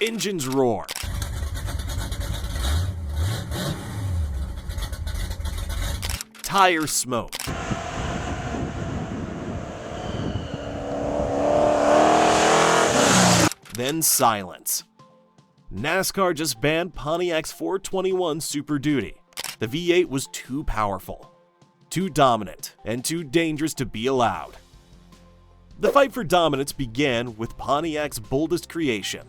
Engines roar. Tires smoke. Then silence. NASCAR just banned Pontiac's 421 Super Duty. The V8 was too powerful, too dominant, and too dangerous to be allowed. The fight for dominance began with Pontiac's boldest creation,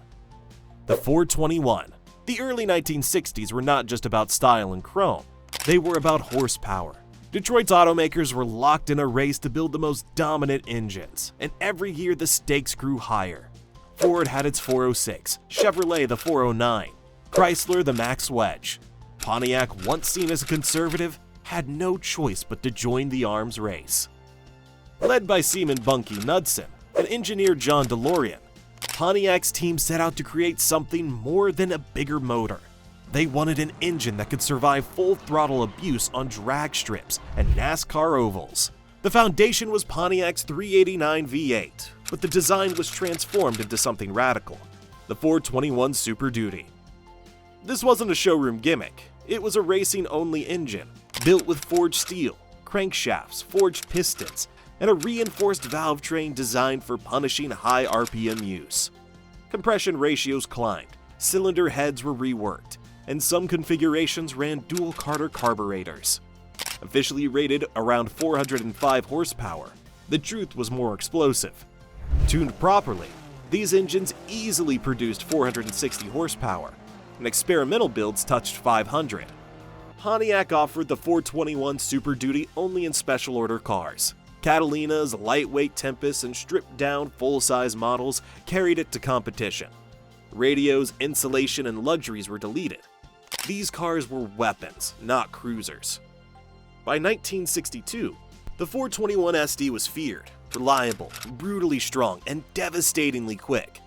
the 421. The early 1960s were not just about style and chrome, they were about horsepower. Detroit's automakers were locked in a race to build the most dominant engines, and every year the stakes grew higher. Ford had its 406, Chevrolet the 409, Chrysler the Max Wedge. Pontiac, once seen as a conservative, had no choice but to join the arms race. Led by Seaman Bunky Knudsen and engineer John DeLorean, Pontiac's team set out to create something more than a bigger motor. They wanted an engine that could survive full throttle abuse on drag strips and NASCAR ovals. The foundation was Pontiac's 389 V8, but the design was transformed into something radical, the 421 Super Duty. This wasn't a showroom gimmick, it was a racing-only engine, built with forged steel, crankshafts, forged pistons, and a reinforced valve train designed for punishing high RPM use. Compression ratios climbed, cylinder heads were reworked, and some configurations ran dual Carter carburetors. Officially rated around 405 horsepower, the truth was more explosive. Tuned properly, these engines easily produced 460 horsepower, and experimental builds touched 500. Pontiac offered the 421 Super Duty only in special order cars. Catalinas, lightweight Tempests, and stripped-down full-size models carried it to competition. Radios, insulation, and luxuries were deleted. These cars were weapons, not cruisers. By 1962, the 421 SD was feared, reliable, brutally strong, and devastatingly quick.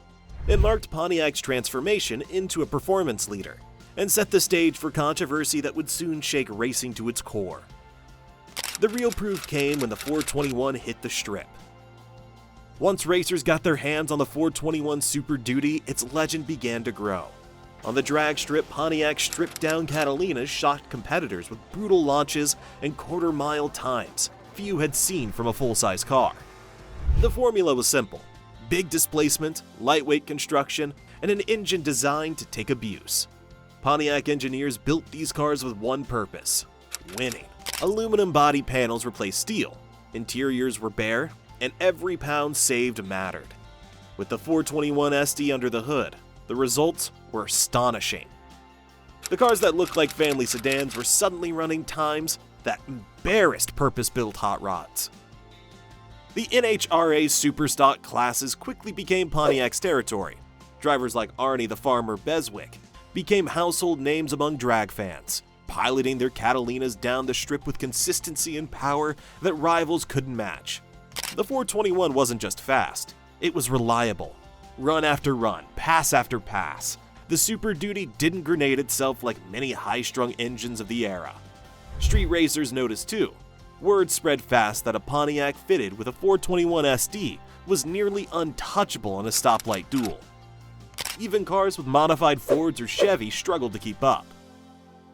It marked Pontiac's transformation into a performance leader, and set the stage for controversy that would soon shake racing to its core. The real proof came when the 421 hit the strip. Once racers got their hands on the 421 Super Duty, its legend began to grow. On the drag strip, Pontiac's stripped-down Catalinas shocked competitors with brutal launches and quarter-mile times few had seen from a full-size car. The formula was simple: big displacement, lightweight construction, and an engine designed to take abuse. Pontiac engineers built these cars with one purpose: winning. Aluminum body panels replaced steel, interiors were bare, and every pound saved mattered. With the 421 SD under the hood, the results were astonishing. The cars that looked like family sedans were suddenly running times that embarrassed purpose-built hot rods. The NHRA Superstock classes quickly became Pontiac's territory. Drivers like Arnie the Farmer Beswick became household names among drag fans, piloting their Catalinas down the strip with consistency and power that rivals couldn't match. The 421 wasn't just fast, it was reliable. Run after run, pass after pass, the Super Duty didn't grenade itself like many high-strung engines of the era. Street racers noticed too. Word spread fast that a Pontiac fitted with a 421 SD was nearly untouchable in a stoplight duel. Even cars with modified Fords or Chevy struggled to keep up.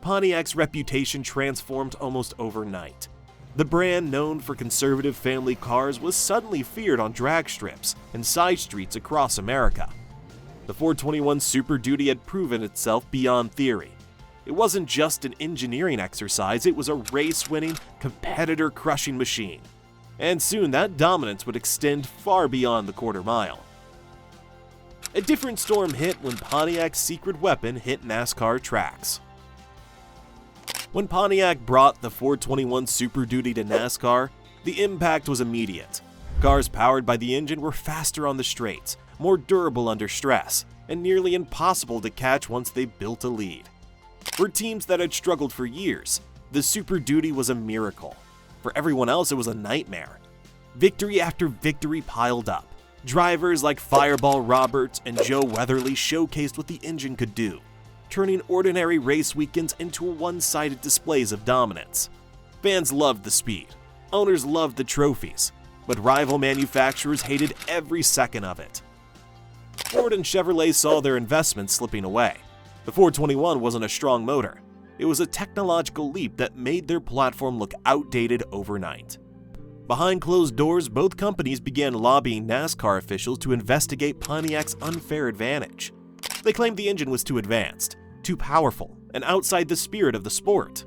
Pontiac's reputation transformed almost overnight. The brand, known for conservative family cars, was suddenly feared on drag strips and side streets across America. The 421 Super Duty had proven itself beyond theory. It wasn't just an engineering exercise, it was a race-winning, competitor-crushing machine. And soon that dominance would extend far beyond the quarter mile. A different storm hit when Pontiac's secret weapon hit NASCAR tracks. When Pontiac brought the 421 Super Duty to NASCAR, the impact was immediate. Cars powered by the engine were faster on the straights, more durable under stress, and nearly impossible to catch once they built a lead. For teams that had struggled for years, the Super Duty was a miracle. For everyone else, it was a nightmare. Victory after victory piled up. Drivers like Fireball Roberts and Joe Weatherly showcased what the engine could do, turning ordinary race weekends into one-sided displays of dominance. Fans loved the speed, owners loved the trophies, but rival manufacturers hated every second of it. Ford and Chevrolet saw their investments slipping away. The 421 wasn't a strong motor. It was a technological leap that made their platform look outdated overnight. Behind closed doors, both companies began lobbying NASCAR officials to investigate Pontiac's unfair advantage. They claimed the engine was too advanced, too powerful, and outside the spirit of the sport.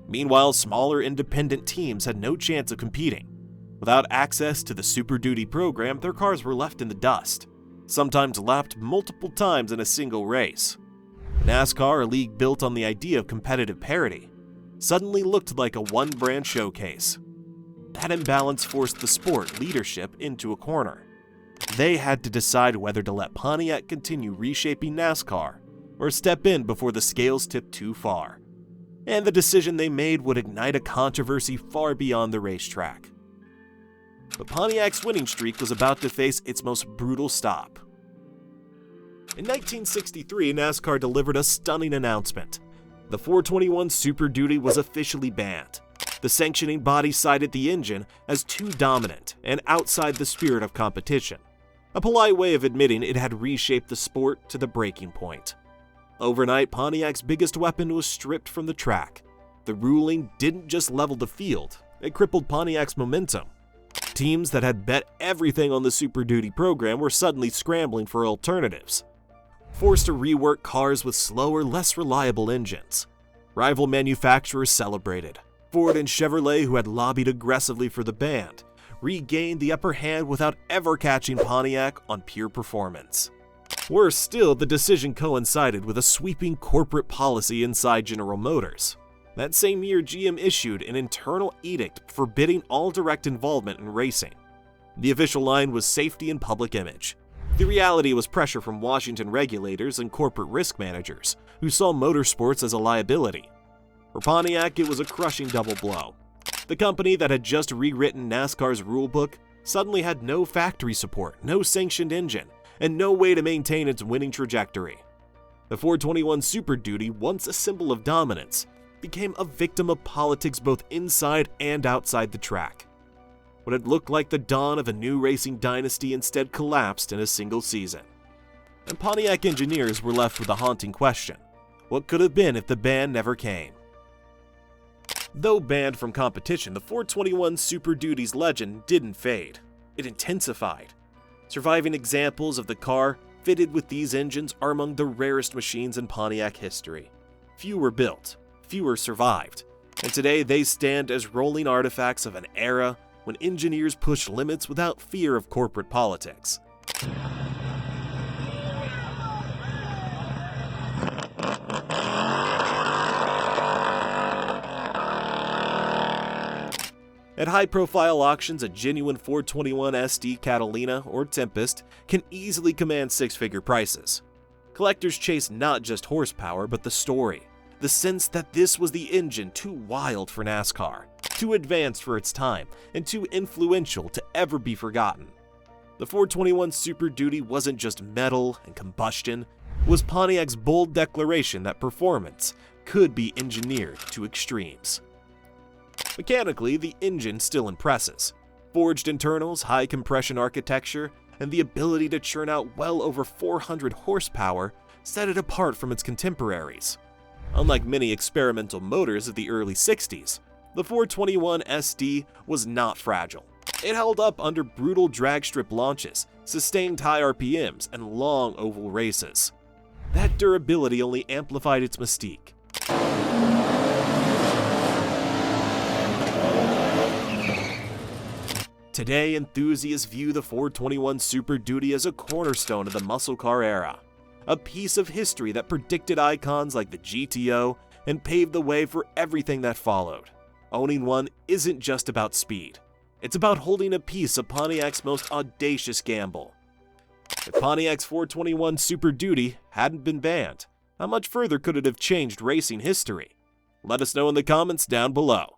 Meanwhile, smaller independent teams had no chance of competing. Without access to the Super Duty program, their cars were left in the dust, sometimes lapped multiple times in a single race. NASCAR, a league built on the idea of competitive parity, suddenly looked like a one-brand showcase. That imbalance forced the sport leadership into a corner. They had to decide whether to let Pontiac continue reshaping NASCAR or step in before the scales tipped too far. And the decision they made would ignite a controversy far beyond the racetrack. But Pontiac's winning streak was about to face its most brutal stop. In 1963, NASCAR delivered a stunning announcement. The 421 Super Duty was officially banned. The sanctioning body cited the engine as too dominant and outside the spirit of competition, a polite way of admitting it had reshaped the sport to the breaking point. Overnight, Pontiac's biggest weapon was stripped from the track. The ruling didn't just level the field, it crippled Pontiac's momentum. Teams that had bet everything on the Super Duty program were suddenly scrambling for alternatives, forced to rework cars with slower, less reliable engines. Rival manufacturers celebrated. Ford and Chevrolet, who had lobbied aggressively for the ban, regained the upper hand without ever catching Pontiac on pure performance. Worse still, the decision coincided with a sweeping corporate policy inside General Motors. That same year, GM issued an internal edict forbidding all direct involvement in racing. The official line was safety and public image. The reality was pressure from Washington regulators and corporate risk managers, who saw motorsports as a liability. For Pontiac, it was a crushing double blow. The company that had just rewritten NASCAR's rulebook suddenly had no factory support, no sanctioned engine, and no way to maintain its winning trajectory. The 421 Super Duty, once a symbol of dominance, became a victim of politics both inside and outside the track. What had looked like the dawn of a new racing dynasty instead collapsed in a single season. And Pontiac engineers were left with a haunting question: what could have been if the ban never came? Though banned from competition, the 421 Super Duty's legend didn't fade. It intensified. Surviving examples of the car fitted with these engines are among the rarest machines in Pontiac history. Few were built, fewer survived, and today they stand as rolling artifacts of an era when engineers pushed limits without fear of corporate politics. At high-profile auctions, a genuine 421 SD Catalina or Tempest can easily command six-figure prices. Collectors chase not just horsepower, but the story, the sense that this was the engine too wild for NASCAR, too advanced for its time, and too influential to ever be forgotten. The 421 Super Duty wasn't just metal and combustion, it was Pontiac's bold declaration that performance could be engineered to extremes. Mechanically, the engine still impresses. Forged internals, high compression architecture, and the ability to churn out well over 400 horsepower set it apart from its contemporaries. Unlike many experimental motors of the early 60s, the 421 SD was not fragile. It held up under brutal drag strip launches, sustained high RPMs, and long oval races. That durability only amplified its mystique. Today, enthusiasts view the 421 Super Duty as a cornerstone of the muscle car era, a piece of history that predicted icons like the GTO and paved the way for everything that followed. Owning one isn't just about speed, it's about holding a piece of Pontiac's most audacious gamble. If Pontiac's 421 Super Duty hadn't been banned, how much further could it have changed racing history? Let us know in the comments down below.